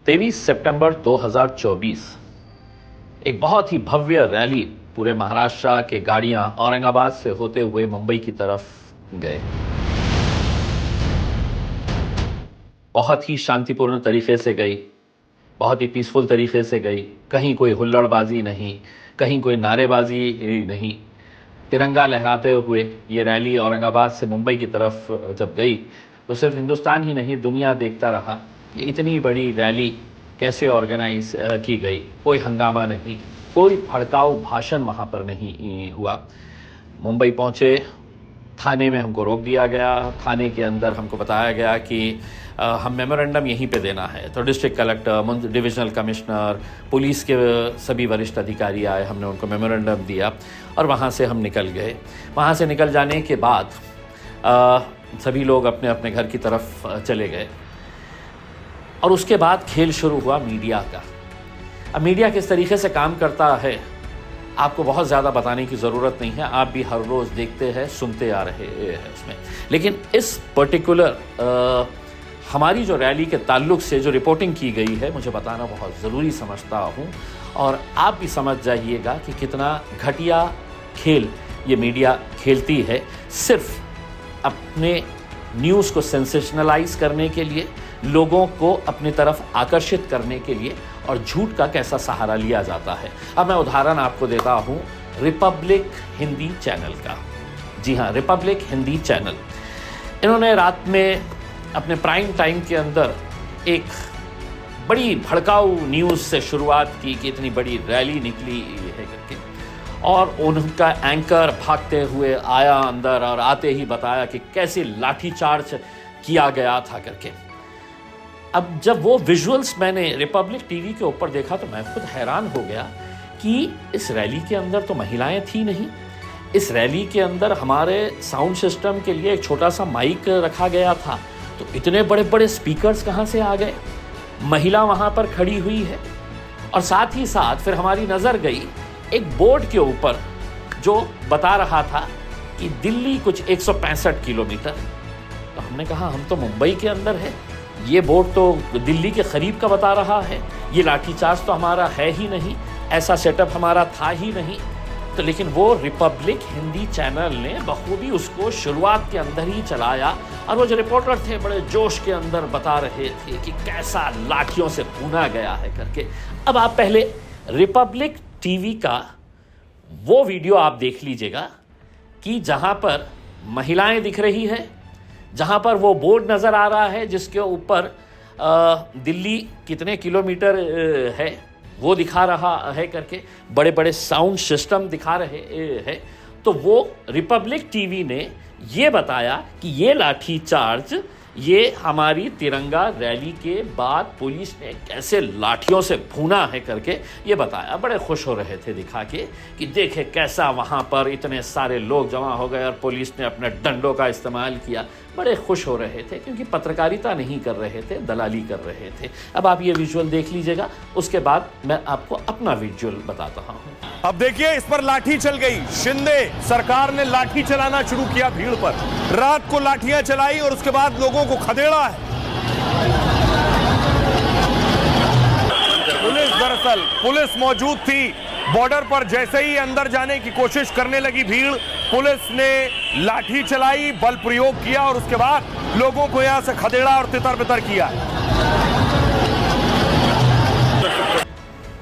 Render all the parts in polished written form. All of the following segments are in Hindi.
23 सितंबर 2024 एक बहुत ही भव्य रैली पूरे महाराष्ट्र के गाड़ियां औरंगाबाद से होते हुए मुंबई की तरफ गए। बहुत ही शांतिपूर्ण तरीके से गई, बहुत ही पीसफुल तरीके से गई। कहीं कोई हुल्लड़बाजी नहीं, कहीं कोई नारेबाजी नहीं। तिरंगा लहराते हुए ये रैली औरंगाबाद से मुंबई की तरफ जब गई तो सिर्फ हिंदुस्तान ही नहीं, दुनिया देखता रहा कि इतनी बड़ी रैली कैसे ऑर्गेनाइज की गई। कोई हंगामा नहीं, कोई भड़काऊ भाषण वहाँ पर नहीं हुआ। मुंबई पहुँचे, थाने में हमको रोक दिया गया। थाने के अंदर हमको बताया गया कि हम मेमोरेंडम यहीं पे देना है। तो district collector, divisional commissioner, police के सभी वरिष्ठ अधिकारी आए, हमने उनको मेमोरेंडम दिया और वहाँ से हम निकल गए। वहाँ से निकल जाने के बाद सभी लोग अपने अपने घर की तरफ चले गए और उसके बाद खेल शुरू हुआ मीडिया का। अब मीडिया किस तरीके से काम करता है आपको बहुत ज़्यादा बताने की ज़रूरत नहीं है, आप भी हर रोज़ देखते हैं, सुनते आ रहे हैं उसमें। लेकिन इस पर्टिकुलर हमारी जो रैली के ताल्लुक से जो रिपोर्टिंग की गई है, मुझे बताना बहुत ज़रूरी समझता हूँ और आप भी समझ जाइएगा कि कितना घटिया खेल ये मीडिया खेलती है, सिर्फ अपने न्यूज़ को सेंसेशनलाइज करने के लिए, लोगों को अपनी तरफ आकर्षित करने के लिए, और झूठ का कैसा सहारा लिया जाता है। अब मैं उदाहरण आपको देता हूँ रिपब्लिक हिंदी चैनल का। जी हाँ, रिपब्लिक हिंदी चैनल, इन्होंने रात में अपने प्राइम टाइम के अंदर एक बड़ी भड़काऊ न्यूज़ से शुरुआत की कि इतनी बड़ी रैली निकली है करके, और उनका एंकर भागते हुए आया अंदर और आते ही बताया कि कैसे लाठीचार्ज किया गया था करके। अब जब वो विजुअल्स मैंने रिपब्लिक टीवी के ऊपर देखा तो मैं खुद हैरान हो गया कि इस रैली के अंदर तो महिलाएं थी नहीं। इस रैली के अंदर हमारे साउंड सिस्टम के लिए एक छोटा सा माइक रखा गया था, तो इतने बड़े बड़े स्पीकर्स कहाँ से आ गए? महिला वहाँ पर खड़ी हुई है और साथ ही साथ फिर हमारी नज़र गई एक बोर्ड के ऊपर जो बता रहा था कि दिल्ली कुछ 165 किलोमीटर। तो हमने कहा हम तो मुंबई के अंदर है, ये बोर्ड तो दिल्ली के करीब का बता रहा है, ये लाठीचार्ज तो हमारा है ही नहीं, ऐसा सेटअप हमारा था ही नहीं। तो लेकिन वो रिपब्लिक हिंदी चैनल ने बखूबी उसको शुरुआत के अंदर ही चलाया और वो जो रिपोर्टर थे बड़े जोश के अंदर बता रहे थे कि कैसा लाठियों से भूना गया है करके। अब आप पहले रिपब्लिक टीवी का वो वीडियो आप देख लीजिएगा कि जहाँ पर महिलाएं दिख रही है, जहाँ पर वो बोर्ड नज़र आ रहा है जिसके ऊपर दिल्ली कितने किलोमीटर है वो दिखा रहा है करके, बड़े बड़े साउंड सिस्टम दिखा रहे हैं। तो वो रिपब्लिक टीवी ने ये बताया कि ये लाठीचार्ज ये हमारी तिरंगा रैली के बाद पुलिस ने कैसे लाठियों से भूना है करके ये बताया। बड़े खुश हो रहे थे दिखा के कि देखे कैसा वहाँ पर इतने सारे लोग जमा हो गए और पुलिस ने अपने डंडों का इस्तेमाल किया। बड़े खुश हो रहे थे क्योंकि पत्रकारिता नहीं कर रहे थे, दलाली कर रहे थे। अब आप ये विजुअल देख लीजिएगा, उसके बाद मैं आपको अपना विजुअल बताता हूँ। अब देखिए, इस पर लाठी चल गई। शिंदे सरकार ने लाठी चलाना शुरू किया भीड़ पर, रात को लाठियां चलाई और उसके बाद लोगों को खदेड़ा है। पुलिस मौजूद थी बॉर्डर पर। जैसे ही अंदर जाने की कोशिश करने लगी भीड़, पुलिस ने लाठी चलाई, बल प्रयोग किया और उसके बाद लोगों को यहां से खदेड़ा और तितर बितर किया।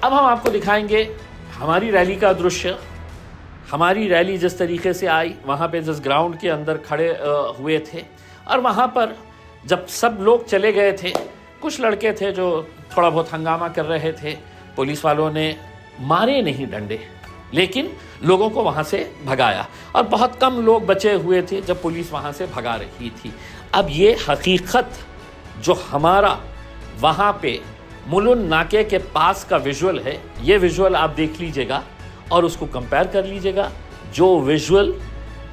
अब हम आपको दिखाएंगे हमारी रैली का दृश्य। हमारी रैली जिस तरीके से आई, वहाँ पे जिस ग्राउंड के अंदर खड़े हुए थे, और वहाँ पर जब सब लोग चले गए थे, कुछ लड़के थे जो थोड़ा बहुत हंगामा कर रहे थे। पुलिस वालों ने मारे नहीं डंडे, लेकिन लोगों को वहाँ से भगाया और बहुत कम लोग बचे हुए थे जब पुलिस वहाँ से भगा रही थी। अब ये हकीकत जो हमारा वहाँ पे मुलुन नाके के पास का विजुअल है, ये विजुअल आप देख लीजिएगा और उसको कंपेयर कर लीजिएगा जो विजुअल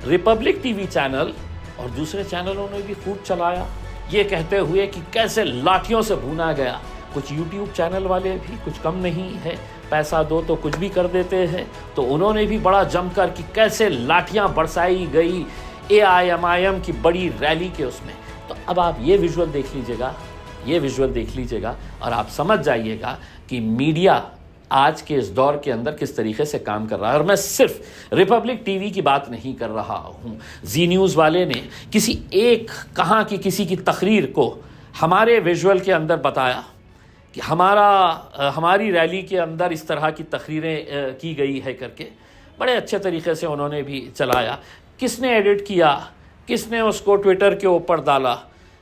रिपब्लिक टीवी चैनल और दूसरे चैनलों ने भी खूब चलाया, ये कहते हुए कि कैसे लाठियों से भूना गया। कुछ यूट्यूब चैनल वाले भी कुछ कम नहीं है, पैसा दो तो कुछ भी कर देते हैं, तो उन्होंने भी बड़ा जमकर कि कैसे लाठियां बरसाई गई AIMIM की बड़ी रैली के उसमें। तो अब आप ये विजुअल देख लीजिएगा, ये विजुअल देख लीजिएगा और आप समझ जाइएगा कि मीडिया आज के इस दौर के अंदर किस तरीके से काम कर रहा है। और मैं सिर्फ रिपब्लिक टीवी की बात नहीं कर रहा हूँ। जी न्यूज़ वाले ने किसी एक कहाँ की किसी की तकरीर को हमारे विजुअल के अंदर बताया कि हमारी रैली के अंदर इस तरह की तकरीरें की गई है करके बड़े अच्छे तरीके से उन्होंने भी चलाया। किसने एडिट किया, किसने उसको ट्विटर के ऊपर डाला,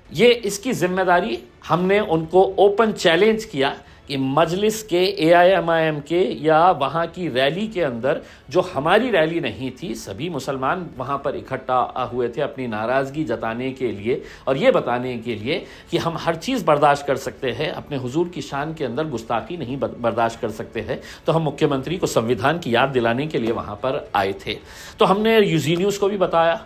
ये इसकी जिम्मेदारी हमने उनको ओपन चैलेंज किया कि मजलिस के AIMIM के या वहाँ की रैली के अंदर जो हमारी रैली नहीं थी, सभी मुसलमान वहाँ पर इकट्ठा हुए थे अपनी नाराज़गी जताने के लिए और ये बताने के लिए कि हम हर चीज़ बर्दाश्त कर सकते हैं, अपने हुजूर की शान के अंदर गुस्ताखी नहीं बर्दाश्त कर सकते हैं। तो हम मुख्यमंत्री को संविधान की याद दिलाने के लिए वहाँ पर आए थे। तो हमने जी न्यूज़ को भी बताया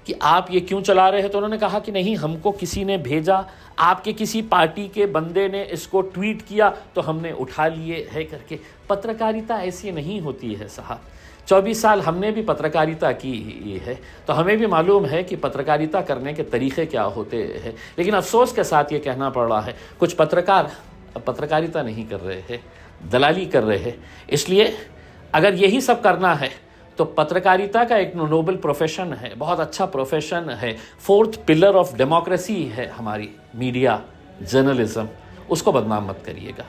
कि आप ये क्यों चला रहे हैं, तो उन्होंने कहा कि नहीं, हमको किसी ने भेजा, आपके किसी पार्टी के बंदे ने इसको ट्वीट किया तो हमने उठा लिए है करके। पत्रकारिता ऐसी नहीं होती है साहब। 24 साल हमने भी पत्रकारिता की है तो हमें भी मालूम है कि पत्रकारिता करने के तरीक़े क्या होते हैं। लेकिन अफसोस के साथ ये कहना पड़ रहा है, कुछ पत्रकार पत्रकारिता नहीं कर रहे हैं, दलाली कर रहे हैं। इसलिए अगर यही सब करना है तो पत्रकारिता का एक नोबल प्रोफेशन है, बहुत अच्छा प्रोफेशन है, 4th पिलर ऑफ डेमोक्रेसी है हमारी मीडिया, जर्नलिज्म, उसको बदनाम मत करिएगा।